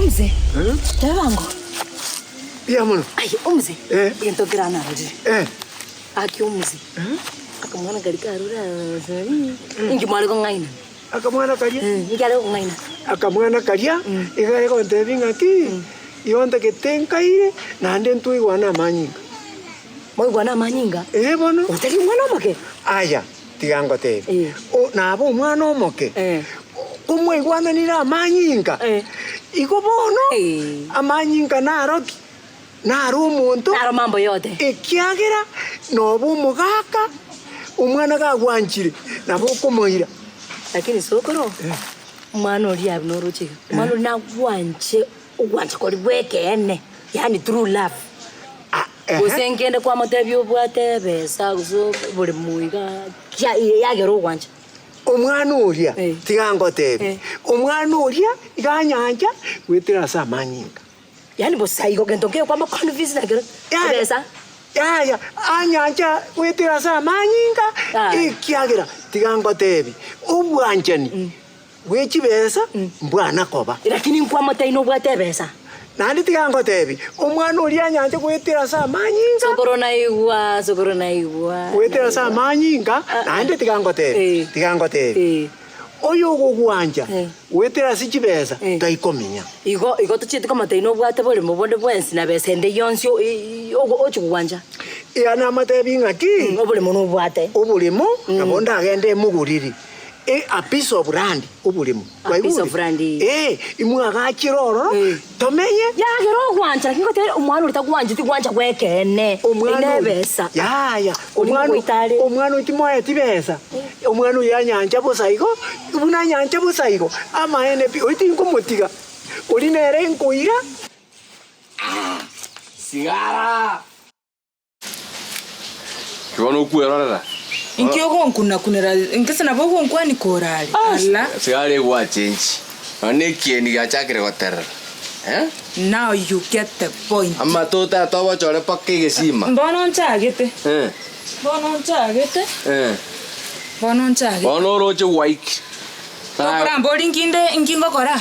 Mzee. Tawango. Ya mwana. Ai, Mzee. Into grana rudi. Aki Mzee. Akamwana galika rura. Ingi mwali ko ngaina. Akamwana kalia? Ngale ko ngaina. Akamwana kalia? Igale ko ndebinga ki. Yonda ketenkaire nande ntui wana manyinga. Moi wana manyinga? Bono. Utaki mwana omoke? Aya, tigango te. O nabo mwana omoke. Kumwe wana nira manyinga. Iko bono. Amanyinga naroki. Naro umuntu. Naro mambo yote. Ekiagera nobu mugaka. Umwana gagwanjire nabo kumoira. Lakini sokoro. Mwana oli abinoruchika. Mwana na gwanje kori weke ene. Yani true love. Usengende kwa matebyo bwate besa guzo buri muiga yagero gwanje. Omwana uria tigango tebe. Omwana uria iganyanja wetira samanyinga. Yani bosaigo gentoke kwa makonvisi nagero. Besa. Ya anyanja wetira samanyinga ikiagira tigango tebe. Ubwanjani. Wechi besa mbwana koba. Lakini kwa mataino bwate besa. Nandi tigango tebi. Omwana uri anyanje kwetera samanyinga. Sokoro na igwa. Kwetera samanyinga. Nandi tigango tebi. Tigango tebi. Oyo gugwanja. Wetera sichibeza taikominya. Igo tuchite kama taino bwate bole mubonde bwensi na besende yonsyo ochugwanja. Yana matebi ngaki. Obule mono bwate. Obulimo nabonda agende muguriri. A piece of land ubulimo. A piece of land. Imwaga chiroro tomenye ya gero gwanja kingo te omwana uri tagwanje tigwanja gwekene ine besa ya omwana utimoye tibesa omwana yanyanja bosaigo ubuna nyanja bosaigo ama ene pi oti nkomutiga uri nere nkoira sigara kibono kuerora Inkio kuna kunera inkesana bogo nkwani korali alla sigare wa change ane kieni gachakire gotera now you get the point amma tota tobo chore pakke gesima mbono nchagete bono roche wike kora mboli nkingo kora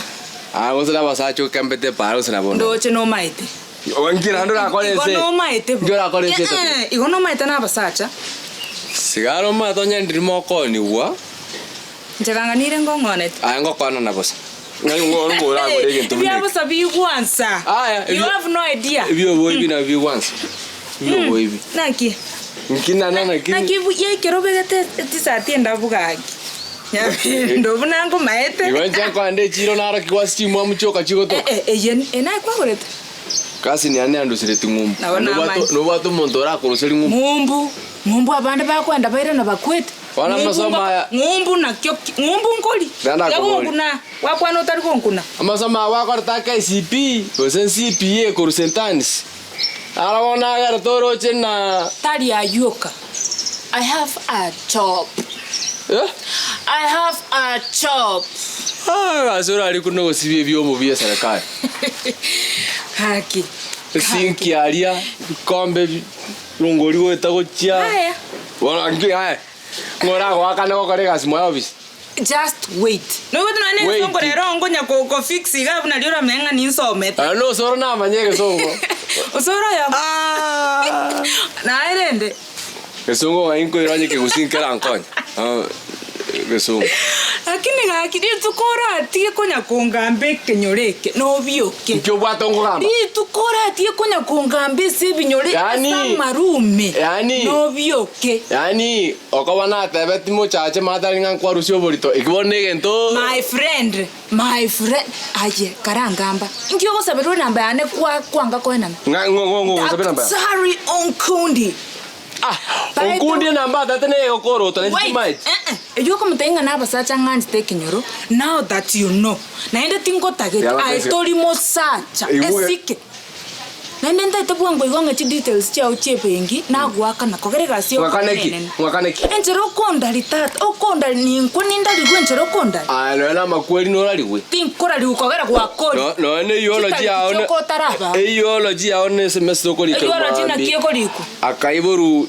ngosela basacho kambete paro sina bono ndoche no maite wangira ndo akorese no maite ndio akorese igo no maite na basacha sigaro matonya ndimoko ni wa njaganganire ngongone ngokona na bosa ngoro ngora ngorege ntumwe bya bosa bigwansa you have no idea ibyo boy na bigwansa ibyo boy naki nkina naki ye kero begete tisati ndabugagi ndo bunango maete iwanja kwande chiro naro kiwa steam amuchoka chigoto ena kwa gorete kasi ni ane andusire tingumbu no bato mondora kuruseri ngumbu abande bakwenda baire na bakwete wana masoma ya ngumbu na kyo ngumbu nkoli yakuna wakwana utari konkuna amasoma wakwarta KCP osen CPA kurusentanis arabona agar toro chena tari ayuka I have a job asura ali kuno gosibye byomo bya serikali haki sinki aria kombe rungori weta gochia haya wana ngi haya ngora gwaka no kore gas mo office just wait no wetu nane songo rero ngonya ko fix igabu na liora menga ni nsomete no soro na manyege songo osoro ya na irende songo ainko iranye ke gusinkera ankonya beso lakini ngakiri tukora tie konya kongambe kenyoreke no bioke nkyo bwatongo gamba tukora tie konya kongambe se binyore marume no bioke yani okobana tebeti mo chache mataringa kwa rusio borito ikibone gento my friend aye karangamba nkyo gosabero namba yane kwanga koena ngo sabena namba sorry onkundi onkundi namba tatene okoro to legitimate you come tenga na basacha ngandi tekinyoro now that you know naenda tingo target I told you mosacha esike nende ndete bwango igonga chi details cha uchepengi na gwaka na kogerega sio mwakaneki enjero konda litata okonda ninko ninda ligwenjero konda na makweli no raliwe tinkora liukogera kwa kodi no ne yology aone yology aone semester ko liko yology na kieko liko akaiboru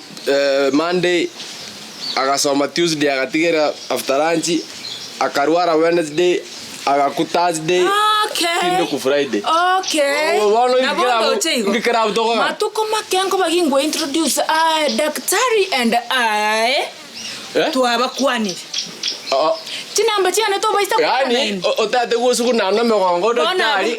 Monday agasoma Tuesday agatigera after lunch akarwara Wednesday agaku Thursday Kindo ku Friday. Okay. Ngikira utoko. Matuko makengo bagingo introduce daktari and I. Tuabakwani. Chinamba chiane to baista. Yani otate gusuku na no megongo daktari.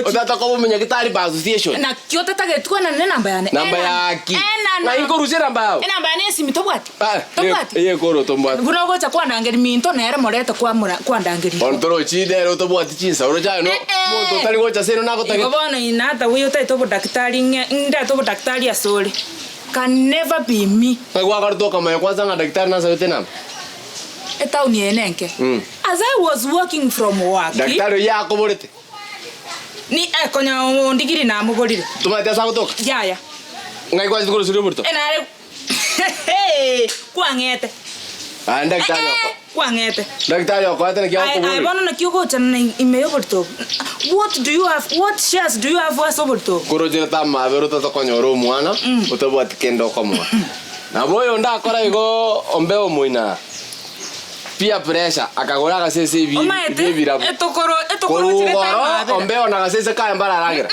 Otata ko menya gitari ba association. Na kyota tagetwa na namba yane. Namba yaki. Na inkoruse namba yao. Namba yane simitobwati. Tobwati. Ye koro tombwati. Gunogo cha kwa ndangeri minto nere moreta kwa ndangeri. Ontoro chide ro tobwati chinsa ro cha no. Moto tali gocha seno nako tage. Ngobona inata wiyo taito bo daktari nda to bo daktari asole. Can never be me. Kwa karto kama kwanza nga daktari na sayote namba. Eta unienenke. As I was working from work. Daktari yako borete. Ni konya ndigiri na mugorire. Tumate sa kutoka. Ya. Ngai kwa zikoro suri borto. Enare. Kwangete. Daktari yako. Kwangete. Daktari yako atana kiao ko. I want na kioko chana imeyo borto. What do you have? What shares do you have for borto? Koro jira tama bero to konyoro mwana. Utabwati kendo komwa. Na boyo ndakora igo ombeo muina. Pia pressure akagora gasese bibira. Etokoro chireta. Ombeo na gasese ka mbara rangira.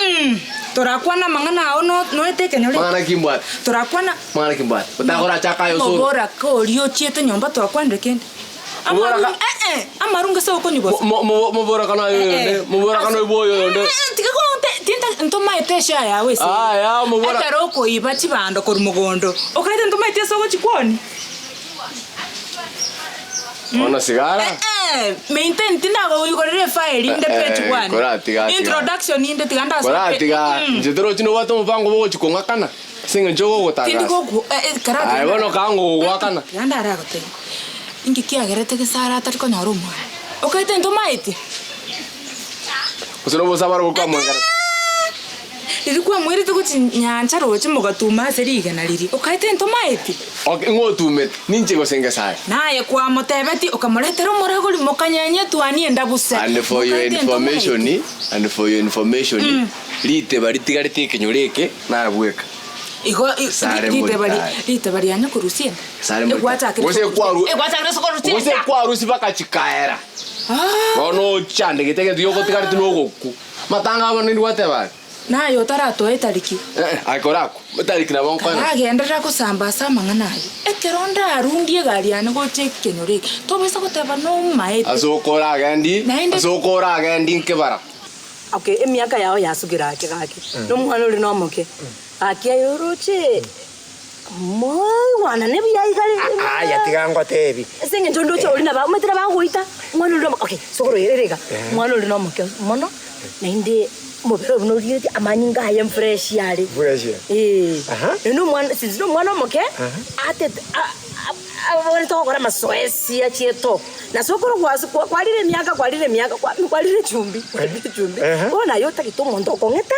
Torakwana mangana ono no eteke nyole. Mangana kimbwa. Torakwana mangana kimbwa. Utakora chaka yo so. Mobora ko rio chiete nyomba torakwande kende. Amarunga sa ko nyubo. Mobora kana yo. Mobora kana boyo yo. Tikako tinta ntoma etesha ya wese. Ya mobora. Ataro ko iba chibando ko mugondo. Okaita ntoma etesa ko chikoni. Ona sigara? Maintain tinda go yugorere file inde page 1. Introduction inde tiganda so. Tiga. Njitero chino watu mpango bo chikonga kana. Singa jogo gotanga. Tindigo karate. Ai bono kango wakana. Yanda ara gote. Ingi kiagerete gisara atari ko nyarumo. Okaite ntoma eti. Kusino bo sabara ko kamangara. Lilikuwa mwiri tukuti nyancha roche mugatuma seriga na liri. Okaite ntoma eti. Okay, ngotume ninche go senga sai. Naye kwa motebeti okamuletera murago limokanyanya twani enda buse. And for your information, lite bari tigarite kenyureke na bweka. Igo lite bari anya kurusia. Egwata kurusia. Wose kwa rusi baka chikaera. Ono chande gitege yoko tigarite no goku. Matanga abana ni wateba. Na yo tarato etariki. Akorako. Etariki na bonko. Agendera ko sambasa manganayo. Ekeronda arundie gari ane go chekenore. To besa ko teba no maete. Azokora gandi nkebara. Okay, emiaka yao yasugira kigaki. No mwana uri no moke. Akia yoroche. Wana ne biya igale. Ya tigango tebi. Senge njondo cho uri na ba umetera ba goita. Mwana uri no. Okay, sokoro yerega. Mwana uri no moke. Mono. Na inde mobero no riri amanyinga hayem fresh yale. Fresh. No mwana sizo mwana moke. Ate abone to gora masoesi ya chieto. Na sokoro kwalire miaka kwalire chumbi. Ona yota kitomondo kongeta.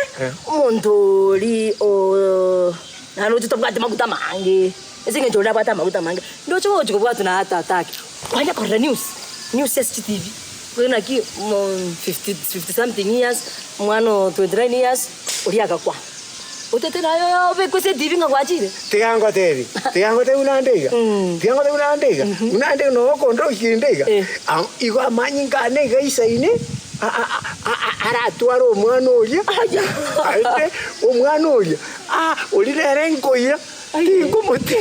Mondo li o na no tutobwate makuta mange. Esinge njola bata makuta mange. Ndo cho chikobwatu na hata ataki. Kwanja kwa news STV. Kuna ki 50 something years, mwano 29 years, uriaka kwa. Utete na yo be kwese TV ngwachire. Tigango tebi unandega. Unandega no kondo kindega. Igo amanyinga nega isaine. Ara twaro omwana oria. Aite omwana oria. Olirere nkoya. Lingo mote.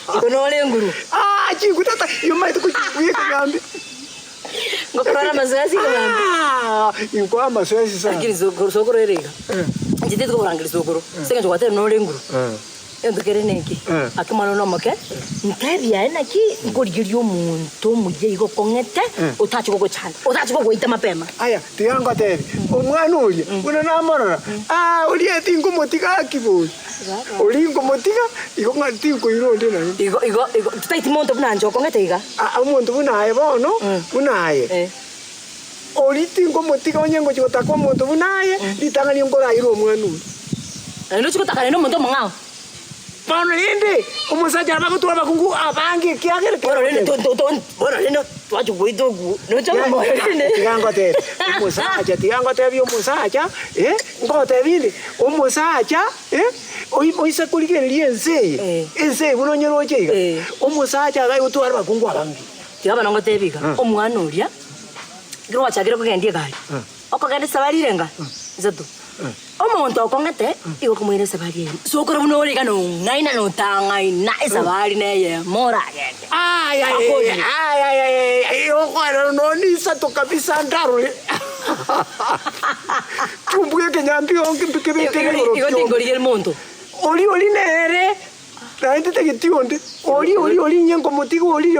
Kono ole nguru. Chingutata yomaite kuchikuye kagambe. Ngokora mazoezi ngambi. Ingwa mazoezi sana. Akiri sokoro erega. Njitete ko rangiri sokoro. Senge jwate no lenguru. Endukere neki. Akimano no moke. Nkabya naki ngorigirio muntu muje igo kongete utachi ko chana. Utachi ko goita mapema. Aya, tianga tebi. Omwana uri. Una namara. Uri ati ngomotika akibo. Uri ngomotika igo ngati ko ironde na. Igo tutaiti monto buna njo kongete iga. Monto buna aye bono. Buna aye. Ori tingo motika onyengo chota kwa monto buna aye. Litanga ni ngora iro omwana uri. Eno chiko takane no monto mangao. Pano ende, umusaja abakutuwa bakungu abange kiagere bora leno twacho goidogu no chama mo tigango te umusaja byo umusaja ngote bindi umusaja oisa kuligererie ense buno nyero chega umusaja gayi utwara bakungu abange tigaba nango tebika omwana uria Giro chakira kugendia gari. Okogenda sabari renga. Zato. Omonto okongete igo kumwire sabari. So kora buno ri kanu ngaina no tangai na sabari neye mora gende. Ay. Okora no ni sato kabisa ndaro. Kumbuye kenyambi onke bikebe igo tingori el monto. Oli nere. La gente te getionde. Oli nyengo motigo oli.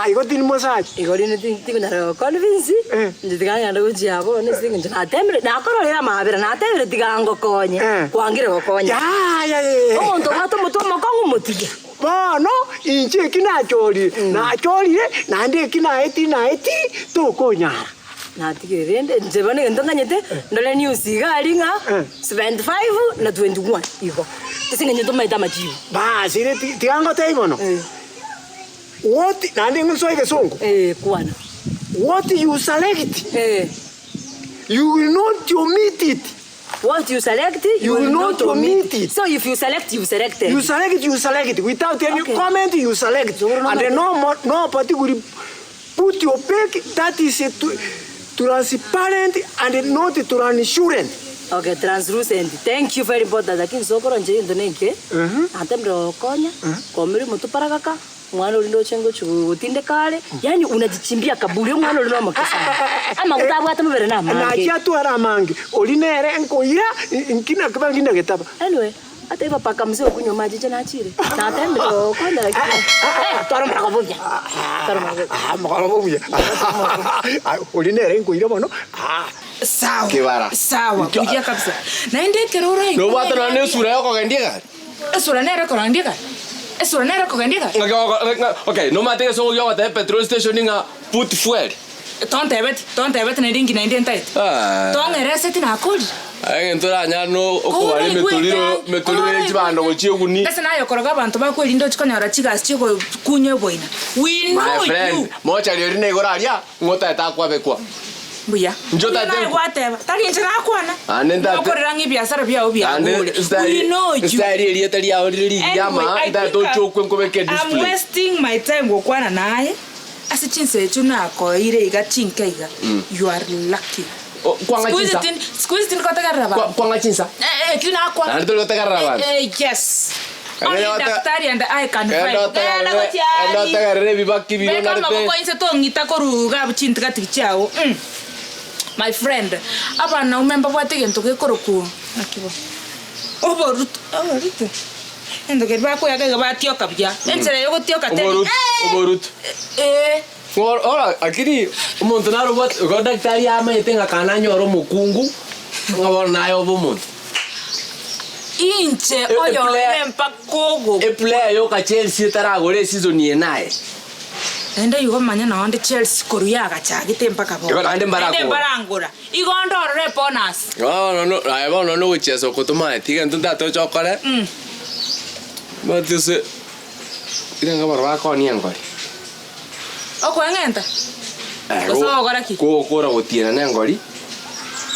Igo tin massage. Igo ni tingo na convince. Nditiganya ndo jabo ne singo na tembre na korolera mabera na tembre tigango konye. Kwangire gokonye. Ya. Omonto gato muto mokongo motige. Bono inche kinachori. Na chori na ndi kinaeti to konya. Na tigirende njebane ndonganyete ndole news gali nga 75 na 21 igo. Tisingenye to maita majiu. Basi ile tiango taibono. What nandi ngusoi kesongo. Kwana. What you select? You will not omit it. What you select, you will not omit it. So if you select, you select it. You select it. Without any comment, you select. And no particular put your pick. That is transparent and not transparent. Okay, translucent. Thank you very much. Lakini sokoro nje ndo neke. Atemro konya. Komiri mutu paragaka. Mwana ulindo chengo chutinde kale. Yani unajichimbia kaburi mwana ulino makasa. Ama utabu hata mubere na mangi. Na kia tu ara mangi. Olinere enkoira nkina kabanginda getaba. Anyway, hata iba Paka Mzee kunywa maji jana achire. Na atemro konya lakini. Toro mrakabuvya. Mrakabuvya. Olinere enkoira bono. Sawa. Kibara. Sawa. Kuja kabisa. Na ende kerora ino. No bata na ne sura yako kandia gari. Sura nere ko kandia gari. Sura nere ko kandia gari. Okay, no mate so yo at petrol station nga put fuel. Don't have na ringi na ende ntai. Don't erase tina akodi. Ai ntora nya no okwale metoliro chibando gochie kuni. Sasa nayo koroga bantu bakweli ndo chikonyora chigas chiko kunywe boina. We know you. My friend, mocha liori ne goraria ngota etakwa bekwa. Buya. Njota te. Whatever. Tari nchana kwana. Anenda. Okorangi biashara bya obya. We know you. Style ile tali ya oriri yama nda to chokwe nkobeke display. I'm wasting my time gokwana naye. Asichinse chuna ko ire igachinka iga. You are lucky. Kwanga chinsa. Squeeze tin kota garaba. Kwanga chinsa. Kina kwa. Nda to garaba. Yes. Only daktari and I can find. Enda tagarre bibaki biyo na te. Kama inse to ngita koruga chintika tichao. My friend, apa na umemba bwate gento ke koroku. Akibo. Oborut. Endo ke ba ko ya ga batio kabya. Ensere yo gotio kateli. Oborut. Ora, akiri umuntu naro bot go daktari ama yetenga kana nyoro mukungu. Ngabona nayo bomuntu. Inche oyo mempa kogo. E player yo ka Chelsea taragore season ye nae. Enda yugo manya na onde Chelsea koruyaga chagite mpaka bo. Ande barangura. Igondo reponas. No, ai bono no ucheso kutuma tiga ntunda to chokole. Matuse. Iranga barwa ko ni angori. Oko engenta. Oso gora ki. Ko kora gotiena na angori.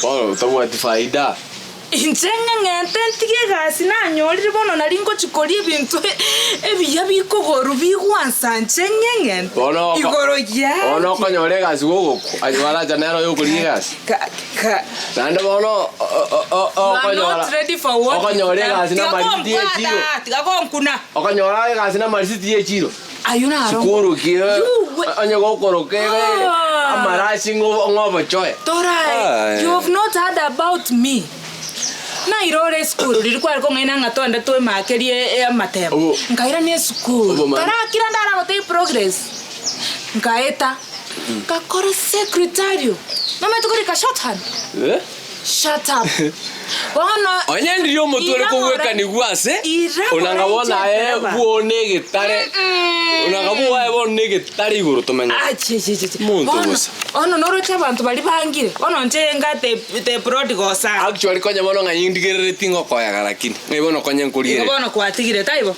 Bo tabu ati faida. Incenga ngente ntige gasi na nyori bono na ringo chikori bintu ebiya bikogoru bigwansa ncenge ngente igoro ya ono kanyore gasi gogo ajwala janero yo kuri gasi nande bono not ready for what kanyore gasi na marisiti e chiro tigakonkuna okanyora gasi na marisiti e chiro ayuna aro sikuru ki anyago koroke amarashi ngobo choe Torai, you have not heard about me. Na irore school lilikuwa liko ngaina ngatonda to makerie matebo nkaira ne school tara kila ndara gote progress nkaeta kakora secretary mama tukuri ka shorthand shut up wana onye ndiyo motore ko weka ni gwase unangabona buone gitare unangabua ebone gitare iguru tumenga muntu gusa ono norocha abantu bali bangire ono njenga te prodigal sa actually konya bono ngayindigere tingo koya garakini ngebono konya nkurire igobono kwatigire taibo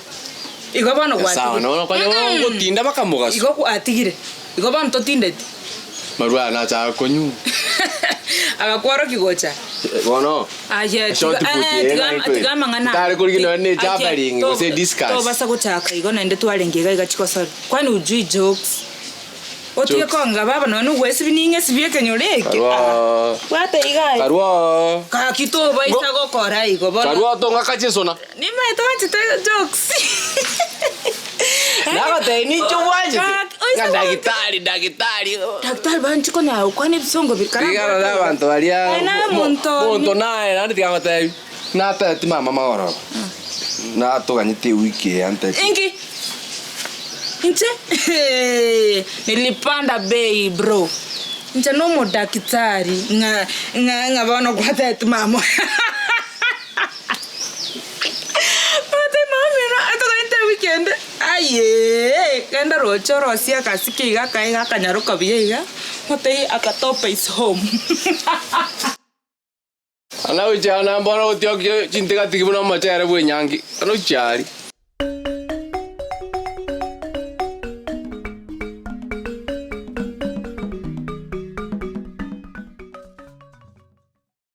igobono kwatigire sawa no konya bono gotinda bakamugaso igo kwatigire igobono totindeti marua na cha konyu agakwaro kigocha bono aje tigama ngana tare kurigino ne jabaring go say discuss to basa kuchaka igo nende twarengega igachikosa kwani ujui jokes Otie konga baba no wesi bininge sibie kenyore. Karwa. Wate igai. Karwa. Ka kito baisa go kora iko bona. Karwa to ngakache sona. Ni mai to chite jokes. Nagote ni chuwaje. Daktari. Daktari banchi kona kwani bisongo bikara. Bigara la bantu balia. Na monto nae nandi tigagote. Na ta ti mama magoro. Na to ganyite wiki ante. Ingi. Inche. Nilipanda bei bro. Inche no mo daktari. Nga bana kwata ti mama. Weekend aye kenda rocho rosia kasiki ga kai ga kanyaro kabiega motei akatopa is home ana ujana mbona utio chintiga tikibuna machere bwe nyangi ana uchari